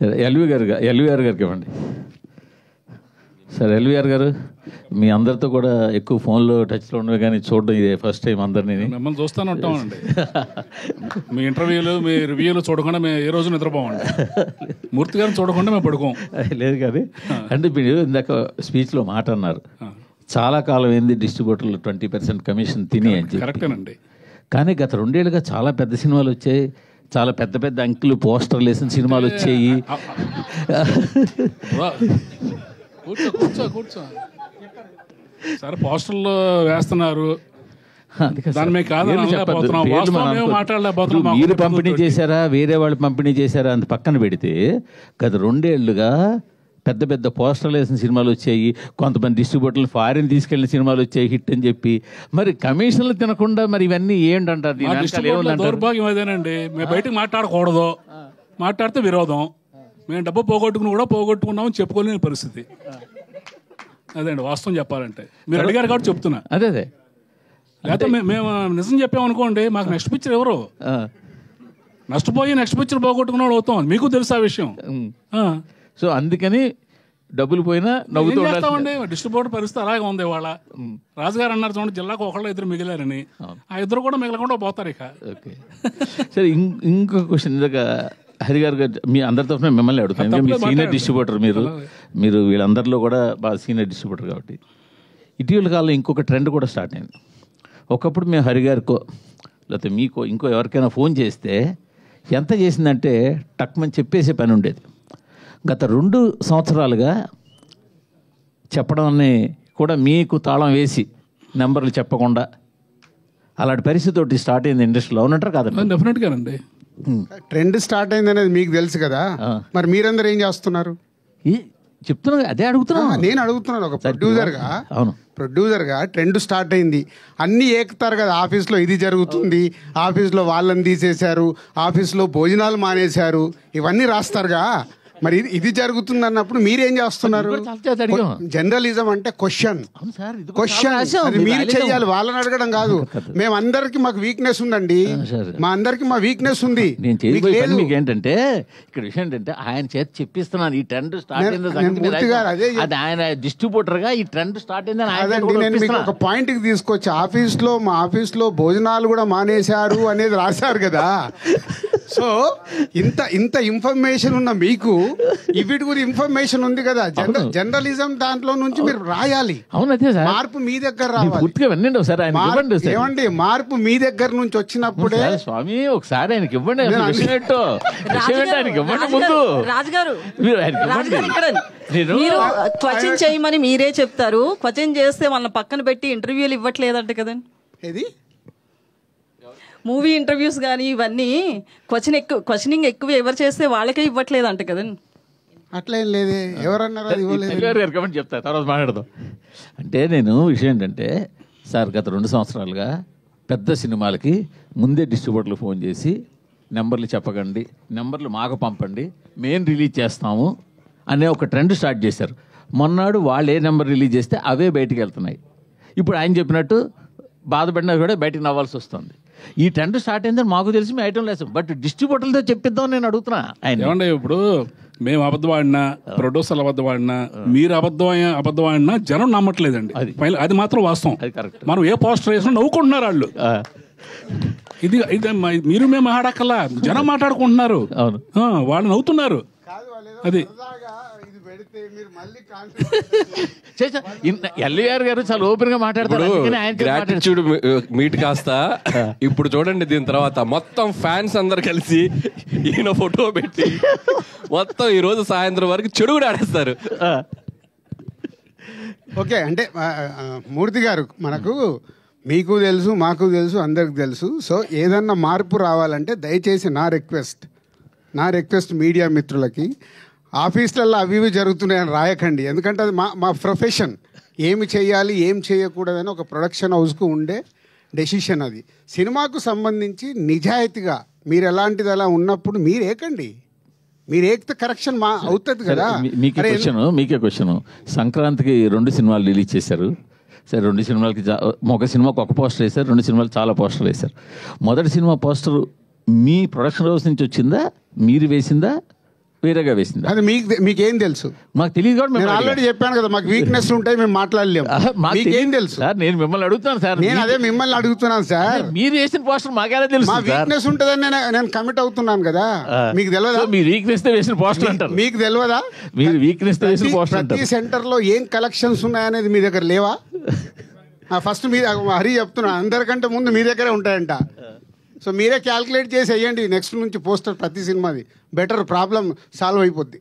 LVR గారికి ఇవ్వండి sir. LVR గారు మీ అందరితో కూడా ఎక్కువ ఫోన్లో టచ్లో ఉండవు, కానీ చూడడం ఇదే ఫస్ట్ టైం అందరినీ. మిమ్మల్ని చూస్తూనే ఉంటామండి. మీ ఇంటర్వ్యూలు మీ రివ్యూలు చూడకుండా మేము ఏ రోజు నిద్రపోమండి. మూర్తి గారిని చూడకుండా మేము పడుకోం. లేదు కానీ అంటే మీరు ఇందాక స్పీచ్లో మాట అన్నారు, చాలా కాలం ఏంది డిస్ట్రిబ్యూటర్లు 20% కమిషన్ తిని అని చెప్పి. కరెక్టేనండి. కానీ గత 2 ఏళ్ళుగా చాలా పెద్ద సినిమాలు వచ్చాయి, చాలా పెద్ద పెద్ద అంకులు పోస్టర్లు వేసిన సినిమాలు వచ్చాయి. కూర్చో సరే, పోస్టర్లు వేస్తున్నారు, మీరు పంపిణీ చేశారా వేరే వాళ్ళు పంపిణీ చేశారా అంత పక్కన పెడితే గత 2 ఏళ్ళుగా పెద్ద పెద్ద పోస్టర్లు వేసిన సినిమాలు వచ్చాయి, కొంతమంది డిస్ట్రిబ్యూటర్లు ఫారిన్ తీసుకెళ్లిన సినిమాలు వచ్చాయి హిట్ అని చెప్పి. మరి కమిషన్లు తినకుండా మరి ఇవన్నీ ఏంటంటారు? దౌర్భాగ్యం అదేనండి. మేము బయటకు మాట్లాడకూడదు, మాట్లాడితే విరోధం. మేము డబ్బు పోగొట్టుకున్నామని చెప్పుకోలేని పరిస్థితి. అదేండి వాస్తవం చెప్పాలంటే. మీరు అడిగారు కాబట్టి చెప్తున్నా. అదే లేకపోతే మేము నిజం చెప్పామనుకోండి, మాకు నెక్స్ట్ పిక్చర్ ఎవరు నష్టపోయి నెక్స్ట్ పిక్చర్ పోగొట్టుకున్నాడు అవుతాం. మీకు తెలుసు ఆ విషయం. సో అందుకని డబ్బులు పోయినా నవ్వుతూ ఉంటామండి. డిస్ట్రిబ్యూటర్ పరిస్థితి అలాగే ఉంది. ఇవాళ రాజుగారు అన్నారు చూడండి, జిల్లాకు ఒకళ్ళు 2 మిగిలారని. ఆ 2 కూడా మిగలకుండా పోతారు ఇక. ఓకే సరే, ఇంకొక క్వశ్చన్. ఇందాక హరి గారు మీ అందరి తరఫున మిమ్మల్ని అడుగుతాను, మీ సీనియర్ డిస్ట్రిబ్యూటర్ మీరు వీళ్ళందరిలో కూడా బాగా సీనియర్ డిస్ట్రిబ్యూటర్ కాబట్టి. ఇటీవల కాలంలో ఇంకొక ట్రెండ్ కూడా స్టార్ట్ అయింది. ఒకప్పుడు మేము హరి గారికో లేకపోతే మీకో ఇంకో ఎవరికైనా ఫోన్ చేస్తే ఎంత చేసిందంటే టక్మని చెప్పేసే పని ఉండేది. గత 2 సంవత్సరాలుగా చెప్పడాన్ని కూడా మీకు తాళం వేసి నెంబర్లు చెప్పకుండా అలాంటి పరిస్థితి స్టార్ట్ అయింది ఇండస్ట్రీలో. అవునంటారు కాదండి? డెఫినెట్గా అండి. ట్రెండ్ స్టార్ట్ అయింది అనేది మీకు తెలుసు కదా, మరి మీరందరూ ఏం చేస్తున్నారు? చెప్తున్నా, అదే అడుగుతున్నా. నేను అడుగుతున్నాను ఒక ప్రొడ్యూసర్గా ట్రెండ్ స్టార్ట్ అయింది, అన్నీ ఏకుతారు కదా. ఆఫీస్లో ఇది జరుగుతుంది, ఆఫీస్లో వాళ్ళని తీసేశారు, ఆఫీస్లో భోజనాలు మానేశారు, ఇవన్నీ రాస్తారుగా. మరి ఇది జరుగుతుంది అన్నప్పుడు మీరేం చేస్తున్నారు? జర్నలిజం అంటే క్వశ్చన్ అది మీరు చెయ్యాలి, వాళ్ళని అడగడం కాదు. మేమందరికి మాకు వీక్నెస్ ఉందండి, మా అందరికి మా వీక్నెస్ ఉంది. మీకు ఏంటంటే ఇక్కడ విషయం ఏంటంటే ఆయన చేత చెప్పిస్తున్నాను ఈ ట్రెండ్ స్టార్ట్ అయింది, ఆయన డిస్ట్రిబ్యూటర్ గా ఈ ట్రెండ్ స్టార్ట్ అయిందని. నేను మీకు ఒక పాయింట్ కి తీసుకొచ్చి మా ఆఫీస్లో భోజనాలు కూడా మానేశారు అనేది రాశారు కదా. సో ఇంత ఇన్ఫర్మేషన్ ఉన్న మీకు వీటి గురించి ఇన్ఫర్మేషన్ ఉంది కదా. జర్నలిజం దాంట్లో నుంచి మీరు రాయాలి. మార్పు మీ దగ్గర రావాలి. ఏమండి, మార్పు మీ దగ్గర నుంచి వచ్చినప్పుడే. స్వామి ఒకసారి ఆయనకి ఇవ్వండి, రాజుగారు క్వశ్చన్ చేయమని మీరే చెప్తారు. క్వశ్చన్ చేస్తే వాళ్ళని పక్కన పెట్టి ఇంటర్వ్యూలు ఇవ్వట్లేదంట కదండి. ఏది మూవీ ఇంటర్వ్యూస్ కానీ ఇవన్నీ క్వశ్చనింగ్ ఎక్కువ ఎవరు చేస్తే వాళ్ళకే ఇవ్వట్లేదంట కదండి. అట్లా ఏం లేదే, ఎవరన్నారు? చెప్తా తర్వాత మాట్లాడదాం. అంటే నేను విషయం ఏంటంటే సార్, గత 2 సంవత్సరాలుగా పెద్ద సినిమాలకి ముందే డిస్ట్రిబ్యూటర్లు ఫోన్ చేసి నెంబర్లు చెప్పకండి, నెంబర్లు మాకు పంపండి, మేము రిలీజ్ చేస్తాము అనే ఒక ట్రెండ్ స్టార్ట్ చేశారు. మొన్నాడు వాళ్ళు ఏ నెంబర్ రిలీజ్ చేస్తే అవే బయటికి వెళ్తున్నాయి. ఇప్పుడు ఆయన చెప్పినట్టు బాధపడినా కూడా బయటకు నవ్వాల్సి వస్తుంది. ఈ ట్రెండ్ స్టార్ట్ అయిందని మాకు తెలిసి మేము ఐటమ్ లేదు, బట్ డిస్ట్రిబ్యూటర్లతో చెప్పిద్దాం నేను అడుగుతున్నా. ఆయన ఇప్పుడు మేము అబద్ధం ఆడినా, ప్రొడ్యూసర్లు అబద్ధం ఆడినా, మీరు అబద్ధం ఆడినా జనం నమ్మట్లేదండి. అది మాత్రం వాస్తవం. మనం ఏ పోస్టర్ వేసినా నవ్వుకుంటున్నారు వాళ్ళు. ఇది మీరు మేము మాట్లాడక్కల్లా, జనం మాట్లాడుకుంటున్నారు, వాళ్ళు నవ్వుతున్నారు. అది ఎల్వీఆర్ గారు చాలా ఓపెన్ గా మాట్లాడతారు. గ్రాటిట్యూడ్ మీట్ కాస్త ఇప్పుడు చూడండి, దీని తర్వాత మొత్తం ఫ్యాన్స్ అందరు కలిసి ఈయన ఫోటో పెట్టి మొత్తం ఈ రోజు సాయంత్రం వరకు చెడు కూడా ఆడేస్తారు. ఓకే, అంటే మూర్తి గారు, మనకు మీకు తెలుసు, మాకు తెలుసు, అందరికి తెలుసు. సో ఏదన్నా మార్పు రావాలంటే దయచేసి నా రిక్వెస్ట్ మీడియా మిత్రులకి, ఆఫీసులలో అవి ఇవి జరుగుతున్నాయని రాయకండి. ఎందుకంటే అది మా ప్రొఫెషన్. ఏమి చేయాలి ఏం చేయకూడదని ఒక ప్రొడక్షన్ హౌస్కు ఉండే డెసిషన్ అది. సినిమాకు సంబంధించి నిజాయితీగా మీరు ఎలాంటిది అలా ఉన్నప్పుడు మీరు ఏకండి, మీరు ఏకితే కరెక్షన్ అవుతుంది కదా. మీకే క్వశ్చన్, సంక్రాంతికి 2 సినిమాలు రిలీజ్ చేశారు. సరే, 2 సినిమాలకి ఒక సినిమాకి ఒక పోస్టర్ వేశారు, 2 సినిమాలు చాలా పోస్టర్లు వేశారు. మొదటి సినిమా పోస్టర్ మీ ప్రొడక్షన్ హౌస్ నుంచి వచ్చిందా, మీరు వేసిందా, వేరేగా వేసిందా? అది మీకేం తెలుసు? మాకు తెలియదు కూడా నేను ఆల్రెడీ చెప్పాను కదా, మాకు వీక్నెస్ ఉంటాయి, మేము మాట్లాడలేము. మీకేం తెలుసు సార్? నేను మిమ్మల్ని అడుగుతాను సార్. నేను అదే మిమ్మల్ని అడుగుతున్నాను సార్. మీరు వేసిన పోస్టర్ మాకేలా తెలుసు? మా వీక్నెస్ ఉంటుందని నేను కమిట్ అవుతున్నాను కదా. మీకు తెలియదా? మీరు వీక్నెస్ తో వేసిన పోస్టర్ అంటారు. మీకు తెలియదా? మీరు వీక్నెస్ తో వేసిన పోస్టర్ ప్రతి సెంటర్ లో ఏం కలెక్షన్స్ ఉన్నాయనేది మీ దగ్గర లేవా? ఫస్ట్ మీ హరి చెప్తున్నా, అందరికంటే ముందు మీ దగ్గరే ఉంటాయంట. సో మీరే క్యాల్కులేట్ చేసి వేయండి నెక్స్ట్ నుంచి పోస్టర్ ప్రతి సినిమాది. బెటర్, ప్రాబ్లం సాల్వ్ అయిపోద్ది.